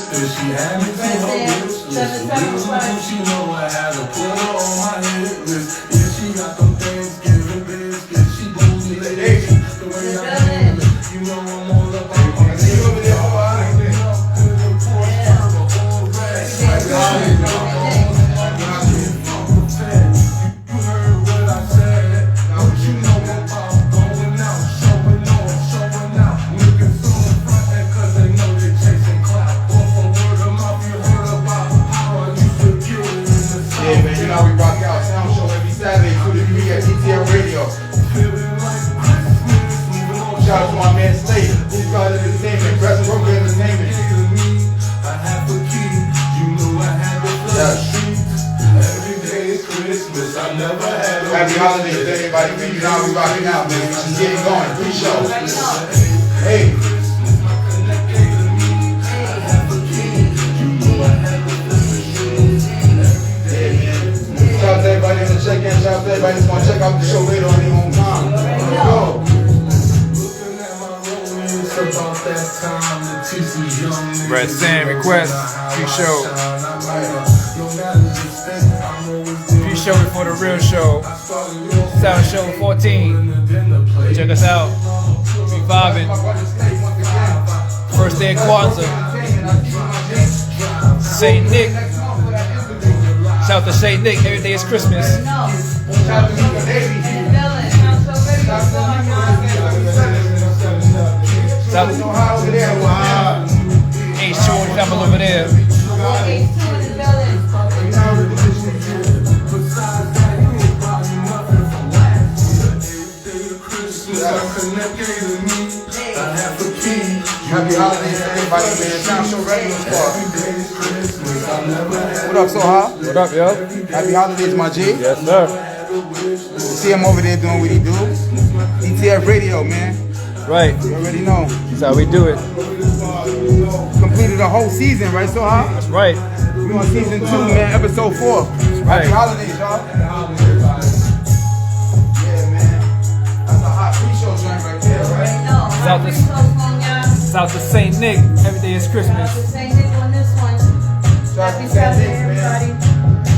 She had me to her wish list. She know I had to put her on my hit list. Yeah, she got them Thanksgiving biscuits. She bougie lady. The way I handle it, you know I'm all about my Shout out to my man Slade, who's got entertainment, Breast Broker Entertainment. I have a key, you know I had the flash. Every day is Christmas, I never had a Happy holidays to everybody. You know how we rocking out, man. Just get it going. Pre-show. Hey. Shout out to everybody in the check-in. Shout out to everybody that's going to check out the show later on their own time. Let's go. Brett Sam request pre-show. Pre-show before the real show. Sound Show 14. Check us out. Reviving. First day of Kwanzaa. Saint Nick. Shout out to Saint Nick. Every day is Christmas. Shout out to H2 on the family over there. Happy holidays to everybody, man. Sound Show Radio What up, Soha? What up, yo? Happy holidays, my G. Yes, sir. See him over there doing what he do. DTF Radio, man. Right. You already know. That's how we do it. Completed a whole season, right, Soha? That's right. We on season 2, man, episode 4. Right. Happy holidays, y'all. Yeah, man. That's a hot pre-show joint right there, right? Shout out to Saint Nick. Every day is Christmas. Saint Nick on this one. Happy Saturday, everybody.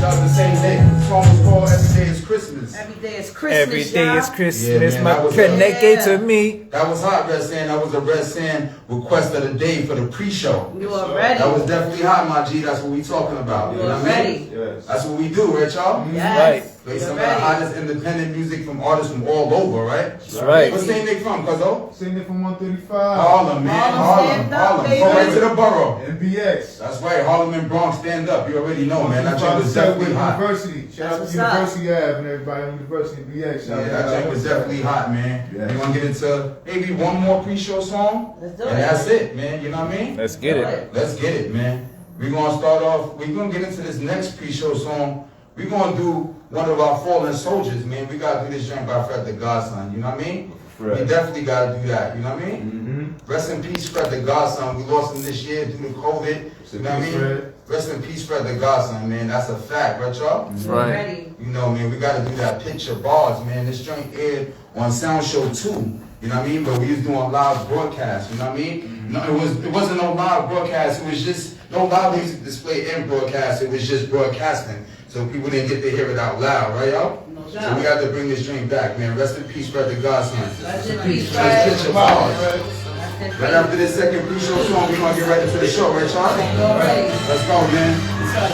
Shout out to Saint Nick. The song is called Every Day is Christmas. Every day is Christmas. Every day is Christmas. Yeah, man, My connect to me. That was hot, Red Sand. That was a Red Sand request of the day for the pre-show. You are ready. That was definitely hot, my G. That's what we talking about. You know are what I ready. mean? Yes. That's what we do, right, y'all? Yes. Right. Play some of the hottest independent music from artists from all over, right? That's right. What's Saint Nick from, Cuzzo? Saint Nick from 135. Harlem, man. Harlem. Go right to the borough. NBX. That's right. Harlem and Bronx, stand up. You already know, man. That joint was definitely hot. University. Shout out to University Ave and everybody on University BX. Yeah, that joint was definitely hot, man. Yeah. We're gonna get into maybe one more pre-show song, Let's do and it. that's it, man. You know what I mean? Let's get it. Let's get it, man. We're gonna start off. We're gonna get into this next pre-show song. We're gonna do one of our fallen soldiers, man. We gotta do this joint by Fred the Godson. You know what I mean? Fred. We definitely gotta do that. You know what I mean? Mm-hmm. Rest in peace, Fred the Godson. We lost him this year due to COVID. You know what I mean? Fred. Rest in peace, Fred the Godson, man. That's a fact, right, y'all? That's We're right. ready. You know, man, we gotta do that picture bars, man. This joint aired on Sound Show 2. You know what I mean? But we was doing live broadcast. You know what I mean? No, it wasn't no live broadcast. It was just no live music display and broadcast. It was just broadcasting, so people didn't get to hear it out loud, right, y'all? No So doubt. we got to bring this drink back, man. Rest in peace, Fred the Godson. Rest in peace, Let's Fred. picture bars. Rest in Right after this second pre-show song, we're gonna get ready for the show, right, y'all? Let's go, man.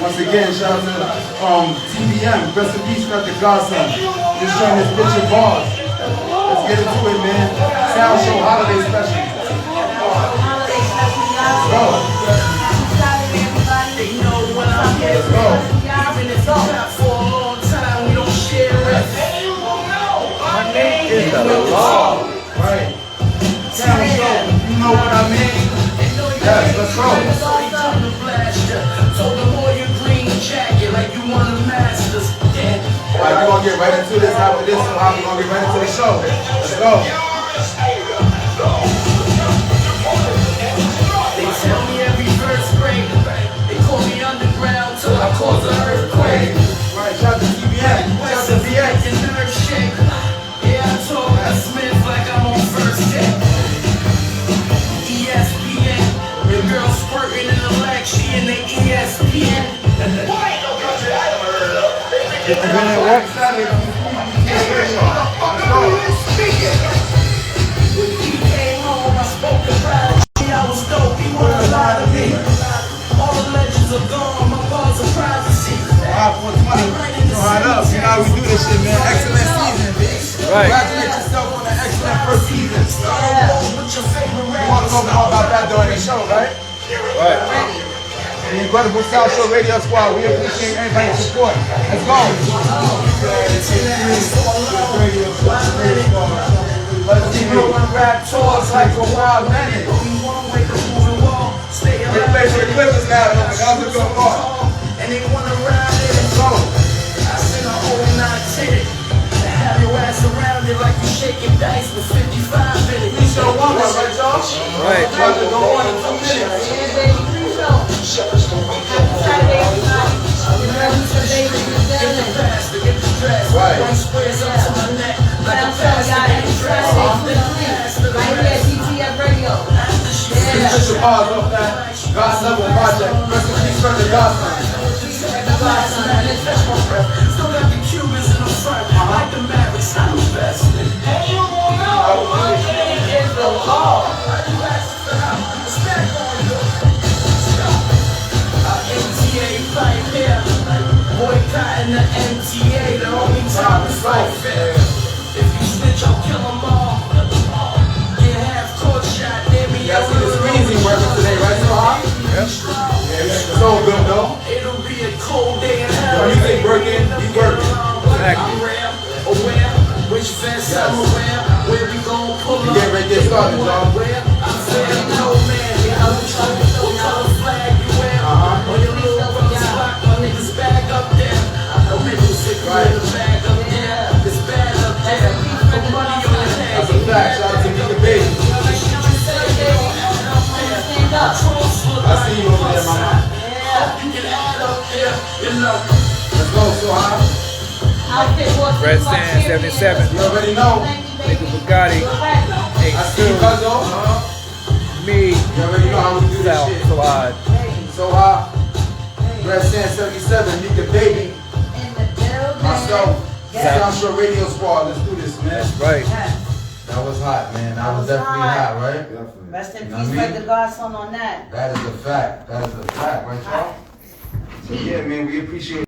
Once again, shout out to TBM. Rest in peace, Fred the Godson. This joint is picture bars. Let's get into it, man. Sound Show Holiday Special. Holiday special, Let's y'all. go. Saturday, everybody. They know when I'm here. Let's go. Even if it's not for a long time, we don't share it. My name is the law. Right. Sound Show. You know what I mean? Yes, let's go. So the more you green jacket, like you want to masters. Yeah. Alright, we're gonna get right into this after this, so we're gonna get right into the show. Let's go. They tell me every verse great. They call me underground till I cause an earthquake. Right, shout out to TBM. Shout out to BX. And nerve shake. Yeah, I talk to Smith like I'm on first date. ESPN, your girl squirting in the leg Came home, I spoke about it. I was dope, he wanna lie to me. All the legends are gone, my bars are privacy. You know how we do this shit, man. Excellent season, bitch. Right. Congratulate yourself on an excellent first season. What's your favorite We want to rapper? know more about that during the show, right? Right. The Incredible South Show Radio Squad. We appreciate everybody's support. Let's go. Let's keep rolling rap tours like a wild minute. We're playing for the Clippers now, though. That was a good part. And they wanna ride it. Let's go. I sent a whole 9-10 to have your ass around it like you shaking dice with 55 in it. Show one, right, y'all? Right. About to go on in 2 minutes. Yeah, baby, pre-show. Saturday, everybody. The brothers for baby in the building. Faster, get the dress. Right. One squares up to my neck. Like a Sound show, faster, y'all. get the Every dress. Saturday, 2 to 3. Right here at TTF Radio. Yeah. Finish your bars off that God's Level Project. Rest in peace, brother Godson. Still got the Cubans in the front. Like the Mavericks, I'm the best. And you won't know my name is the law. Respect on you. MTA fight here. Boycotting the MTA. The only time it's right fair. If you snitch, I'll kill them all. Get half court shot, near me. Yeah, I see the screens ain't working today, right, so hot? It's all good, though. It'll be a cold day in hell. When you say working, you working. Exactly. I'm rare, aware, which vest I'm aware, where we gon' pull You up. get ready to get started, y'all. Where I'm fair, no man, what color flag you wear? On your little brother's block, my niggas back up there. No middle sick, right? The bag up there, it's bad up there. Put money on your head. That's a fact. Shout out to Mika Baby. Stand up. I see you over there, mama. You can add up there, you know. Let's go, so hot. Outfit was Red Sand 77. You already know. Nigga Bugatti. I see you, cuzzo. Me. You already know how we do this South. shit. So hard. So hot. Red Sand 77, Mika Baby. Myself. Sound Show Radio Squad. Let's do this, man. Right. That was hot, man. That was definitely hot, right? Rest in You know what I peace, mean? Brother Godson on that. That is a fact. That is a fact, right, y'all? So yeah, man, we appreciate